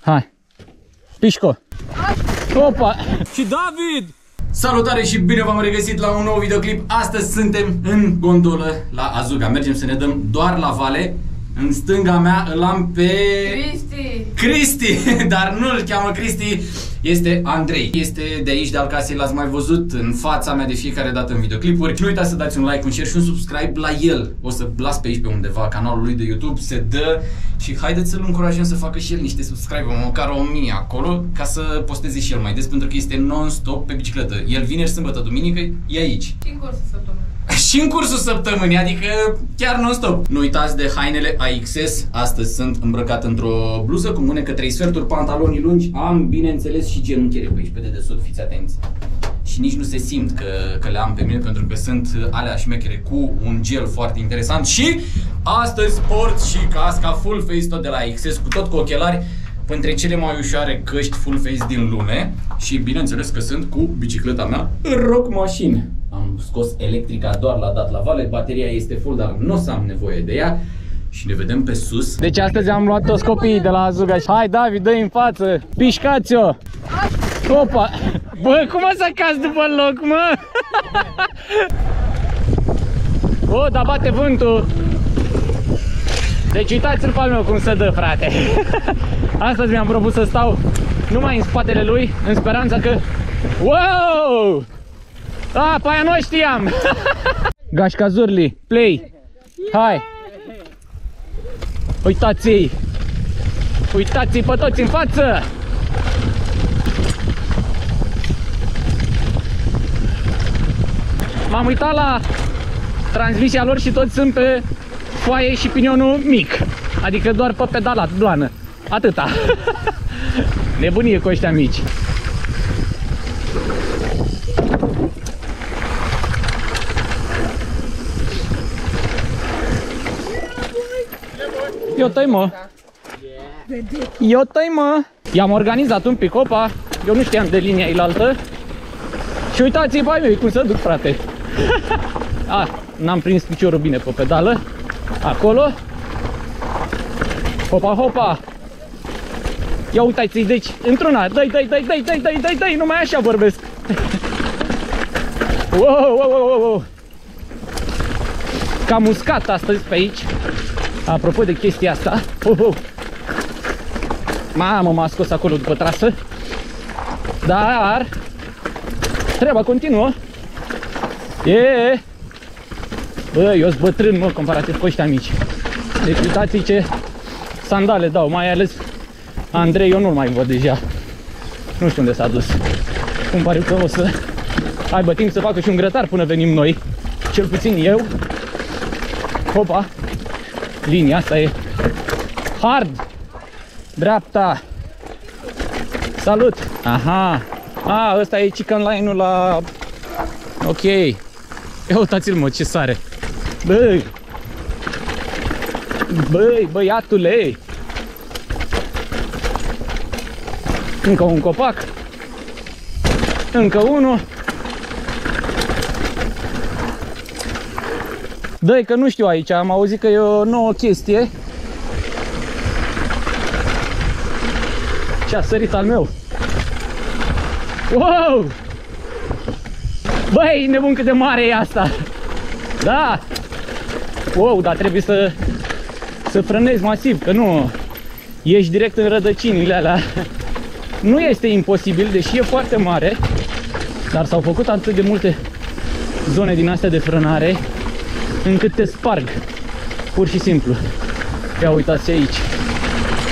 Hai. Pișco. Opa. Și David. Salutare și bine v-am regăsit la un nou videoclip. Astăzi suntem în gondolă la Azuga. Mergem să ne dăm doar la vale. În stânga mea îl am pe... Cristi, dar nu îl cheamă Cristi, este Andrei. Este de aici, de al casei, l-ați mai văzut în fața mea de fiecare dată în videoclipuri. Nu uitați să dați un like, un share și un subscribe la el. O să las pe aici pe undeva canalul lui de YouTube, se dă. Și haideți să-l încurajăm să facă și el niște subscribe, măcar 1000 acolo, ca să posteze și el mai des, pentru că este non-stop pe bicicletă. El vineri, sâmbătă, duminică, e aici. Și în cursul săptămânii. Și în cursul săptămânii, adică chiar non-stop. Nu uitați de hainele AXS. Astăzi sunt îmbrăcat într-o bluză cu mânecă 3 sferturi, pantaloni lungi. Am, bineînțeles, și genunchiere pe aici, pe dedesubt, fiți atenți. Și nici nu se simt că le am pe mine, pentru că sunt alea șmechere cu un gel foarte interesant. Și astăzi port și casca full face tot de la AXS, cu tot cu ochelari, între cele mai ușoare căști full face din lume. Și bineînțeles că sunt cu bicicleta mea Rock Machine. Am scos electrica doar la dat la vale, bateria este full, dar nu o să am nevoie de ea. Și ne vedem pe sus. Deci astăzi am luat toți copiii de la Azuga. Hai David, dă-i în față, pișcați-o. Opa! Bă, cum o să cazi după loc, mă? O, dar bate vântul. Deci uitați-l pe al meu cum se dă, frate. Astăzi mi-am propus să stau numai în spatele lui, în speranța că... Wow! A, pe aia nu știam! Gașca Zurli, play! Hai! Uitați-i! Uitați-i pe toți în față! M-am uitat la transmisia lor și toți sunt pe foaie și pinionul mic. Adică doar pe pedalat, blană. Atâta. Nebunie cu ăștia mici. Eu tăi, mă. Eu tăi, mă. I-am organizat un pic, opa. Eu nu știam de linia ilaltă. Și uitați-i pe ai mei cum se duc, frate. N-am prins piciorul bine pe pedală. Acolo. Hopa, hopa. Ia uitați-i, deci, într-una. Dai, numai așa vorbesc. Wow. Cam uscat astăzi pe aici. Apropo de chestia asta. Mamă, m-a scos acolo după trasă. Dar treaba continuă. Bă, eu sunt bătrân, mă, comparativ cu ăștia mici. Deci uitați-i ce sandale dau, mai ales Andrei, eu nu-l mai văd deja. Nu știu unde s-a dus. Cum pare că o să aibă timp să facă și un grătar până venim noi. Cel puțin eu. Hopa. Linia asta e hard. Dreapta. Salut. Aha. Ăsta e chicken line-ul la... Ok. Ia uitați-l, mă, ce sare. Băi, băiatule. Încă un copac. Încă unul. Dă-i că nu știu aici, am auzit că e o nouă chestie. Ce-a sărit al meu. Wow! Băi, nebun cât de mare e asta. Da. Wow, dar trebuie să frânezi masiv, că nu ești direct în rădăcinile alea. Nu este imposibil, deși e foarte mare. Dar s-au făcut atât de multe zone din astea de frânare încât te sparg, pur și simplu. Ia uitați aici.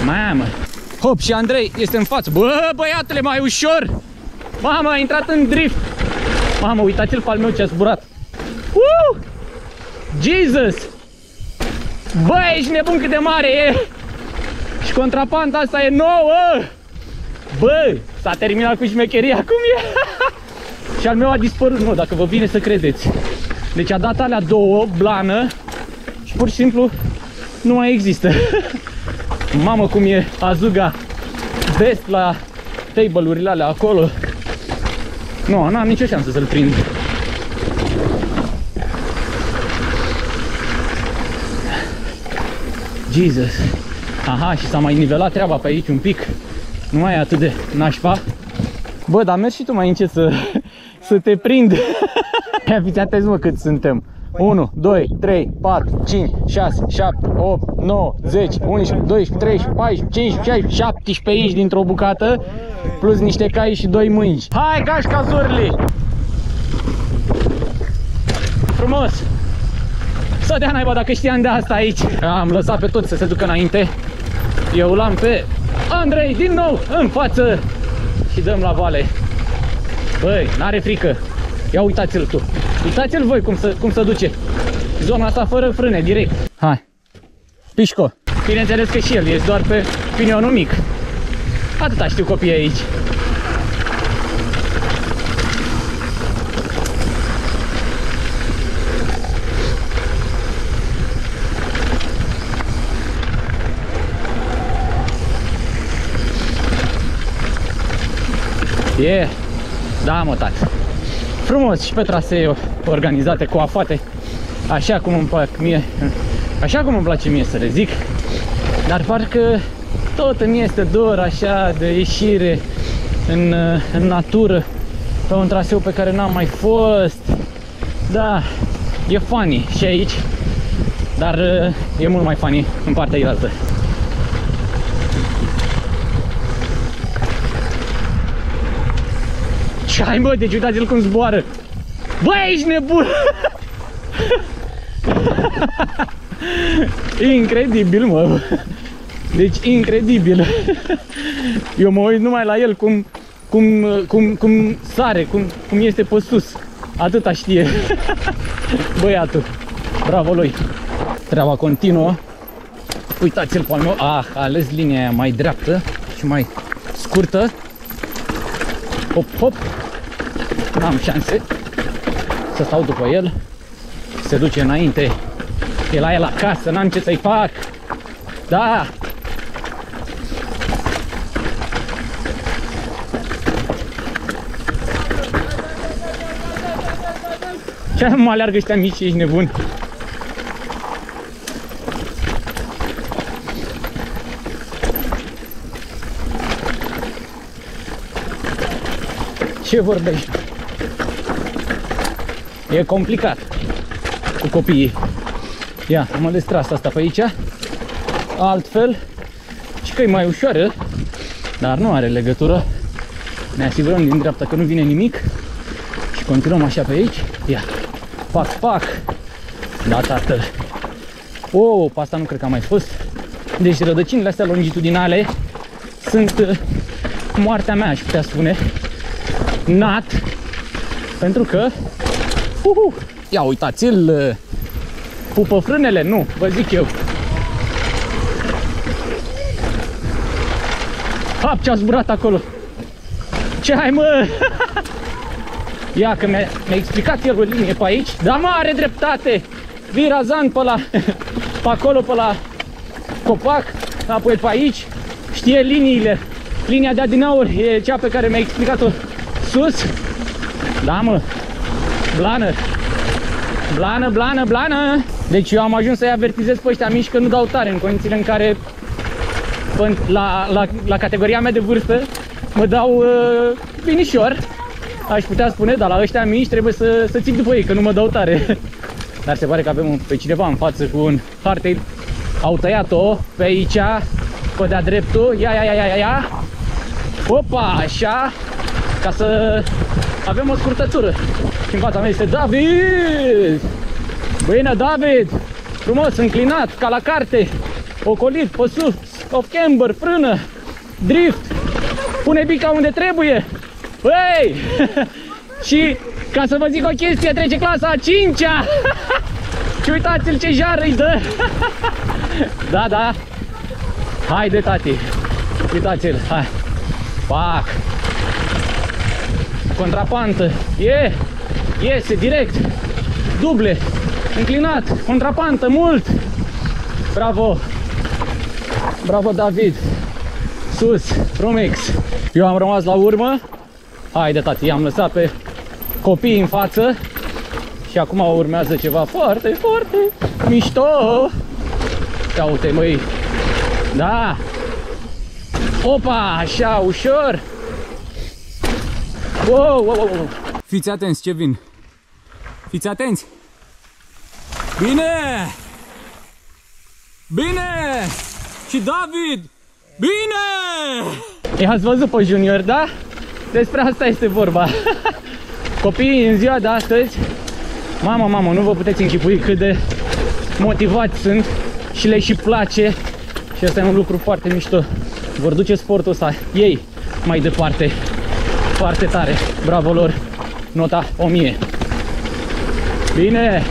Mamă. Hop, și Andrei este în față. Bă, băiatule, mai ușor. Mamă, a intrat în drift. Mamă, uitați-l pe al meu ce a zburat. Jesus. Bă, ești nebun cât de mare e. Și contrapanta asta e nouă. Bă, s-a terminat cu șmecheria. Cum e? Și al meu a dispărut, nu, dacă vă vine să credeți. Deci a dat alea două, blană, și pur și simplu nu mai există. Mamă, cum e Azuga best la table-urile alea acolo. Nu, n-am nicio șansă să-l prind. Jesus. Aha, și s-a mai nivelat treaba pe aici un pic. Nu mai e atât de nașpa. Bă, dar mergi și tu mai încet să te prind. Ia fiți atenți, mă, cât suntem. 1, 2, 3, 4, 5, 6, 7, 8, 9, 10, 11, 12, 13, 14, 15, 16, 17 inci dintr-o bucată, plus niște cai și 2 mânci. Hai, gașca zurli! Frumos! Să dea naiba dacă știam de asta aici. Am lăsat pe toți să se ducă înainte. Eu l-am pe Andrei din nou în față și dăm la vale. Băi, n-are frică. Ia uitați-l tu. Uitați-l voi cum se duce. Zona asta fără frâne, direct. Hai. Pișco. Bineînțeles că și el este doar pe pinionul mic. Atâta știu copiii aici. Yeah. Da, mă, tati. Frumos și pe trasee organizate, coafate, așa cum îmi plac mie, așa cum îmi place mie să le zic. Dar parcă tot îmi este dor așa de ieșire în natură, pe un traseu pe care n-am mai fost. Da, e funny și aici, dar e mult mai funny în partea ilaltă. Ce ai, mă, deci uitați-l cum zboară. Bă, ești nebun! Incredibil, mă. Deci incredibil. Eu mă uit numai la el cum sare, cum este pe sus. Atâta știe băiatul. Bravo lui. Treaba continuă. Uitați-l pe al meu. Ah, a ales linia aia mai dreaptă și mai scurtă. Hop, hop. N-am șanse să stau după el. Se duce înainte. E la el acasă, n-am ce să-i fac. Da. Ce mă aleargă ăștia mici, ești nebun. Ce vorbești? E complicat cu copiii. Ia, am ales trasa asta pe aici. Altfel, și că e mai ușoară, dar nu are legătură. Ne asigurăm din dreapta că nu vine nimic și continuăm așa pe aici. Ia, pac, pac. Da, tată. Oh, pe asta nu cred că am mai fost. Deci rădăcinile astea longitudinale sunt moartea mea, aș putea spune. Nat, pentru că ia uitați-l, pupă frânele, nu, vă zic eu. Hap, ce-a zburat acolo. Ce ai, mă? Ia că mi-a explicat el o linie pe aici. Dar mă, are dreptate. Vii razant pe acolo, pe la copac, apoi pe aici. Știe liniile. Linia de adinauri e cea pe care mi-a explicat-o sus. Da, mă. Blană. Blană, blană, blană. Deci eu am ajuns să-i avertizez pe ăștia mici că nu dau tare în condițiile în care la categoria mea de vârstă mă dau binișor, aș putea spune, dar la ăștia mici trebuie să țin după ei, că nu mă dau tare. Dar se pare că avem pe cineva în față cu un hardtail. Au tăiat-o pe aici, pe de-a dreptul. Ia. Opa, așa, ca să avem o scurtătură. Și în fața mea este David. Bine, David. Frumos, înclinat, ca la carte. Ocolit, pe sus, off camber, frână, drift. Pune bica unde trebuie. Băi! Și ca să vă zic o chestie, trece clasa a 5-a. Și uitați-l ce jar îi dă. Da. Haide, tati. Uitați-l, hai. Pac. Contrapantă. Iese direct. Duble. Înclinat. Contrapantă, mult. Bravo. Bravo, David. Sus, Frumex. Eu am rămas la urmă. Haide, tati, i-am lăsat pe copii în față. Și acum urmează ceva foarte, foarte mișto. Ia uite, măi. Da. Opa, așa, ușor. Wow, wow, wow. Fiți atenți ce vin. Fiți atenți. Bine! Bine! Și David! Bine! I-ați văzut pe Junior, da? Despre asta este vorba. Copiii în ziua de astăzi, mamă, nu vă puteți închipui cât de motivați sunt și le și place. Și asta e un lucru foarte mișto. Vor duce sportul ăsta ei mai departe. Foarte tare. Bravo lor. Nota 1000. Bine!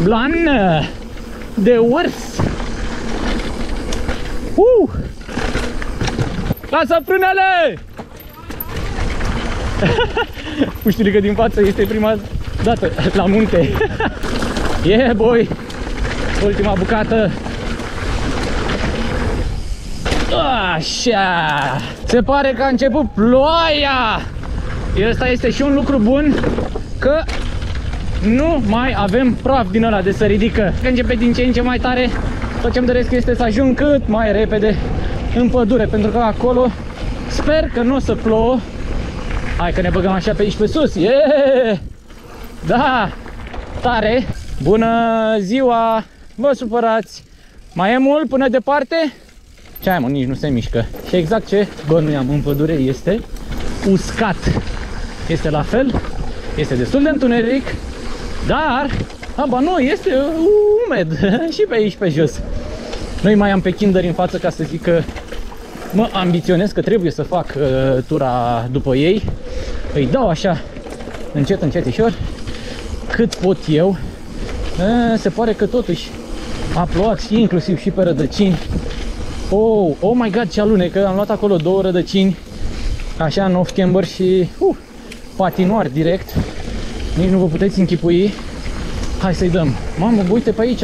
Blană! De urs! Lasă frânele! Puștilică din față este prima dată la munte. Yeah, boy! Ultima bucată. Așa! Se pare că a început ploaia! Ăsta este și un lucru bun, că nu mai avem praf din ăla de se ridică. Că începe din ce în ce mai tare. Tot ce-mi doresc este să ajung cât mai repede în pădure, pentru că acolo sper că nu o să plouă. Hai că ne băgăm așa pe aici pe sus. Yeah! Da! Tare! Bună ziua! Vă supărați! Mai e mult până departe? Ce ai, mă, nici nu se mișcă. Și exact ce bănuiam în pădure este uscat. Este la fel, este destul de întuneric, dar, aba nu, este umed și pe aici pe jos. Noi mai am pe Kinder în față ca să zic că mă ambiționez, că trebuie să fac tura după ei. Îi dau așa, încet, încetișor, cât pot eu. Se pare că totuși a plouat și inclusiv și pe rădăcini. Oh my god, ce alunecă, am luat acolo 2 rădăcini, așa în off-camber și patinoar direct. Nici nu vă puteți închipui. Hai să-i dăm. Mamă, uite pe aici,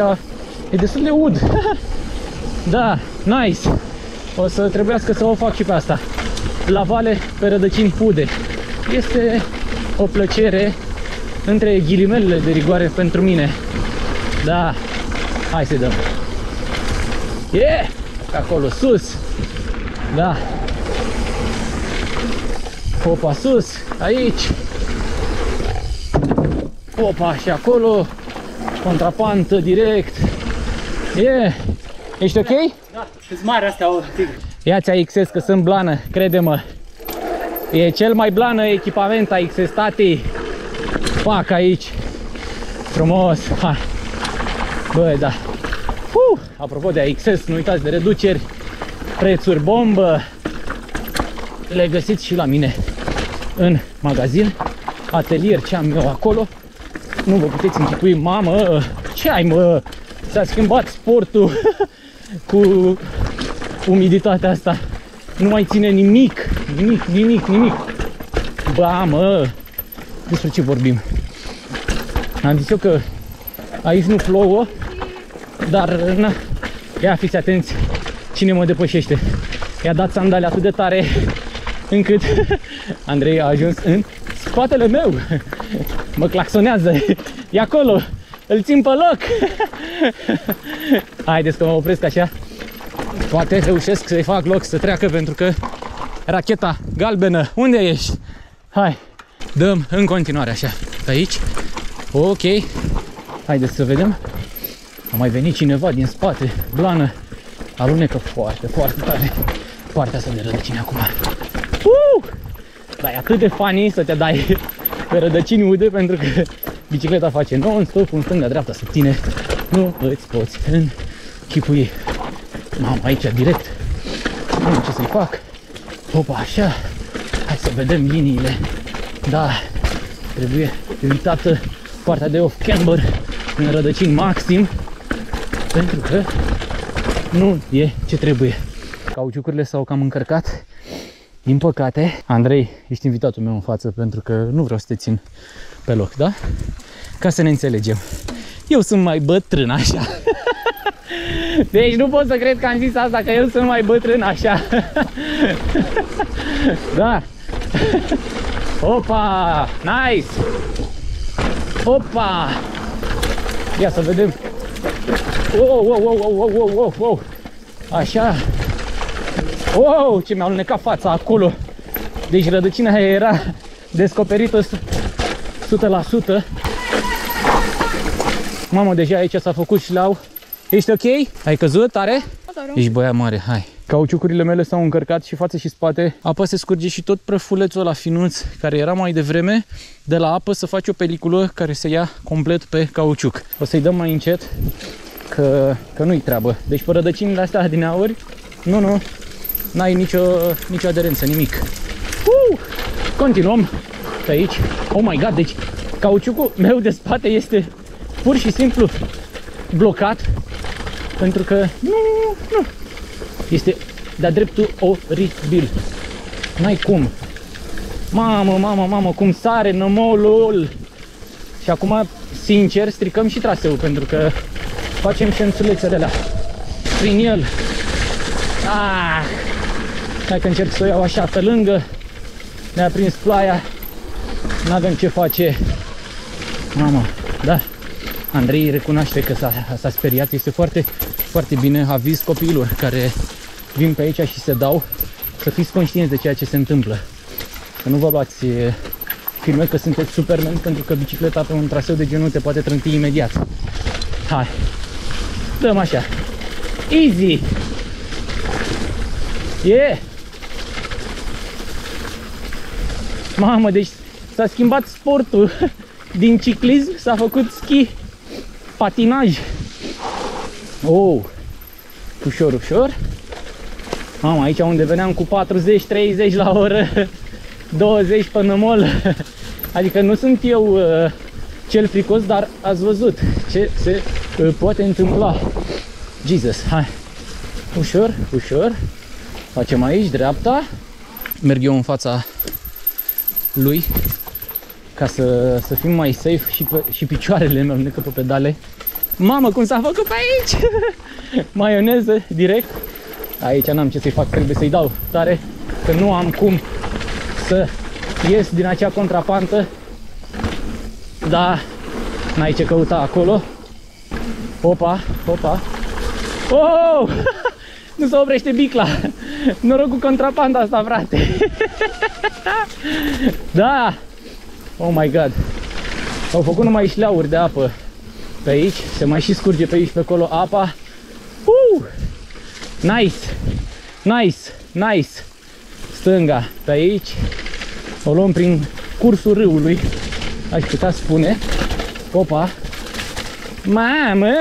e destul de ud. Da, nice. O să trebuiască să o fac și pe asta. La vale, pe rădăcini ude. Este o plăcere între ghilimelele de rigoare pentru mine. Da, hai să-i dăm. Yeah! Acolo sus. Da. Opa, sus, aici. Opa, și acolo. Contrapantă direct. Yeah. Ești ok? Da, sunt mari astea, o tigre. Ia-ți AXS că sunt blană, crede-mă. E cel mai blană echipament AXS, tati. Fac aici. Frumos. Hai. Bă, da. Apropo de AXS, nu uitați de reduceri. Prețuri bombă. Le găsiți și la mine în magazin. Atelier ce am eu acolo. Nu vă puteți închipui, mamă. Ce ai, mă? S-a schimbat sportul cu umiditatea asta. Nu mai ține nimic. Nimic. Ba, mă. Despre ce vorbim? Am zis eu că aici nu plouă, dar na, ia fiți atenți cine mă depășește. I-a dat sandale atât de tare încât Andrei a ajuns în spatele meu. Mă claxonează. E acolo. Îl țin pe loc. Haideți că mă opresc așa. Poate reușesc să-i fac loc să treacă, pentru că racheta galbenă, unde ești? Hai, dăm în continuare așa. Aici. Ok. Haideți să vedem. A mai venit cineva din spate. Blană. Alunecă foarte tare. Partea asta de rădăcini acum. Dar e atât de funny să te dai pe rădăcini ude, pentru că bicicleta face non-stop în stânga-dreapta, să tine. Nu îți poți închipui. Mamă, aici direct. Nu știu ce să-i fac. Opa, așa. Hai să vedem liniile. Da, trebuie evitată partea de off-camber în rădăcini maxim, pentru că nu e ce trebuie. Cauciucurile s-au cam încărcat. Din păcate, Andrei, ești invitatul meu în față, pentru că nu vreau să te țin pe loc, da? Ca să ne înțelegem. Eu sunt mai bătrân, așa. Deci nu pot să cred că am zis asta, că eu sunt mai bătrân, așa. Da. Opa, nice. Opa. Ia să vedem Wow. Așa. Wow, ce mi-a alunecat fața acolo. Deci rădăcina aia era descoperită 100%. Mamă, deja aici s-a făcut șlau. Ești ok? Ai căzut tare? Ești băiat mare, hai. Cauciucurile mele s-au încărcat și față și spate. Apa se scurge și tot prăfulețul ăla finuț care era mai devreme. De la apă să faci o peliculă care se ia complet pe cauciuc. O să-i dăm mai încet că nu-i treabă. Deci pe rădăcinile astea din aur, nu, n-ai nicio aderență, nimic. Continuăm pe aici. Oh my god, deci cauciucul meu de spate este pur și simplu blocat pentru că nu. Este de-a dreptul oribil. N-ai cum. Mamă, cum sare nămolul. Și acum, sincer, stricăm și traseul pentru că facem șențulețele alea prin el. Hai că încerc să o iau așa pe lângă. Ne-a prins ploaia. N-avem ce face. Mamă, da. Andrei recunoaște că s-a speriat. Este foarte, foarte bine. Aviz copiilor care vin pe aici și se dau să fiți conștienți de ceea ce se întâmplă. Să nu vă luați filme că sunteți Superman, pentru că bicicleta pe un traseu de genul te poate trânti imediat. Hai. Dăm așa. Easy. Yeah. Mamă, deci s-a schimbat sportul. Din ciclism s-a făcut schi. Patinaj. Ușor. Mamă, aici unde veneam cu 40-30 la oră, 20 pe nămol. Adică nu sunt eu cel fricos, dar ați văzut ce se poate întâmpla. Jesus, hai. Ușor. Facem aici, dreapta. Merg eu în fața lui ca să fim mai safe și picioarele mi-au alunecă pe pedale. Mamă, cum s-a făcut pe aici! Maioneză, direct. Aici n-am ce să-i fac, trebuie să-i dau tare, că nu am cum să ies din acea contrapantă. Da, n-ai ce căuta acolo. Opa. Oh! Nu se oprește bicla. Noroc cu contrapanta asta, frate. Da. Oh my god. Au făcut numai șleauri de apă pe aici. Se mai și scurge pe aici, pe acolo apa. Nice. Stânga pe aici. O luăm prin cursul râului, aș putea spune. Opa. Mamă.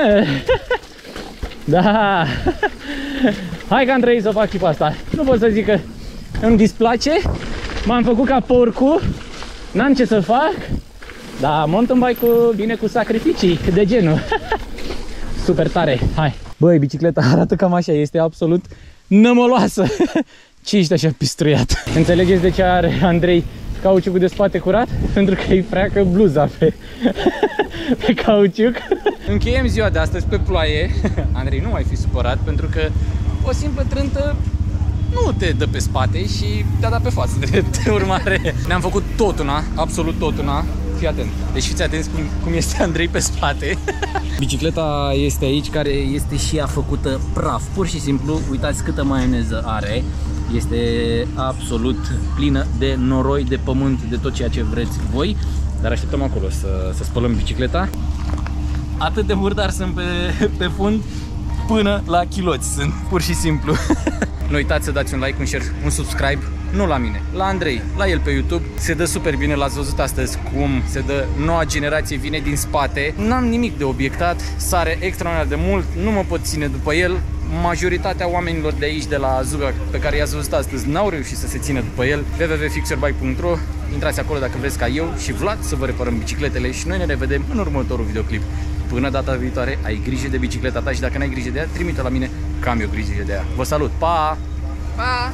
Da. Hai că am trăit să fac și pe asta. Nu pot să zic că îmi displace. M-am făcut ca porcul. N-am ce să fac. Dar mountain bike-ul vine cu sacrificii de genul. Super tare. Hai. Băi, bicicleta arată cam așa. Este absolut nămăloasă. Ce ești așa pistruiat? Înțelegeți de ce are Andrei cauciucul de spate curat? Pentru că îi freacă bluza pe cauciuc. Încheiem ziua de astăzi pe ploaie. Andrei, nu mai fi supărat, pentru că o simplă trântă nu te dă pe spate și te-a dat pe față. De urmare, ne-am făcut tot una, absolut tot una. Fii atent. Deci fiți atenți cum este Andrei pe spate. Bicicleta este aici, care este și ea făcută praf. Pur și simplu, uitați câtă maioneză are. Este absolut plină de noroi, de pământ, de tot ceea ce vreți voi. Dar așteptăm acolo să spălăm bicicleta. Atât de murdar sunt pe fund, până la chiloți sunt, pur și simplu. Nu uitați să dați un like, un share, un subscribe. Nu la mine, la Andrei, la el pe YouTube. Se dă super bine, l-ați văzut astăzi cum se dă. Noua generație vine din spate. N-am nimic de obiectat, sare extraordinar de mult, nu mă pot ține după el. Majoritatea oamenilor de aici, de la Zuga, pe care i-ați văzut astăzi, n-au reușit să se țină după el. www.fixerbike.ro. Intrați acolo dacă vreți ca eu și Vlad să vă reparăm bicicletele și noi ne revedem în următorul videoclip. Până data viitoare, ai grijă de bicicleta ta și dacă n-ai grijă de ea, trimite-o la mine că am eu grijă de ea. Vă salut, pa! Pa!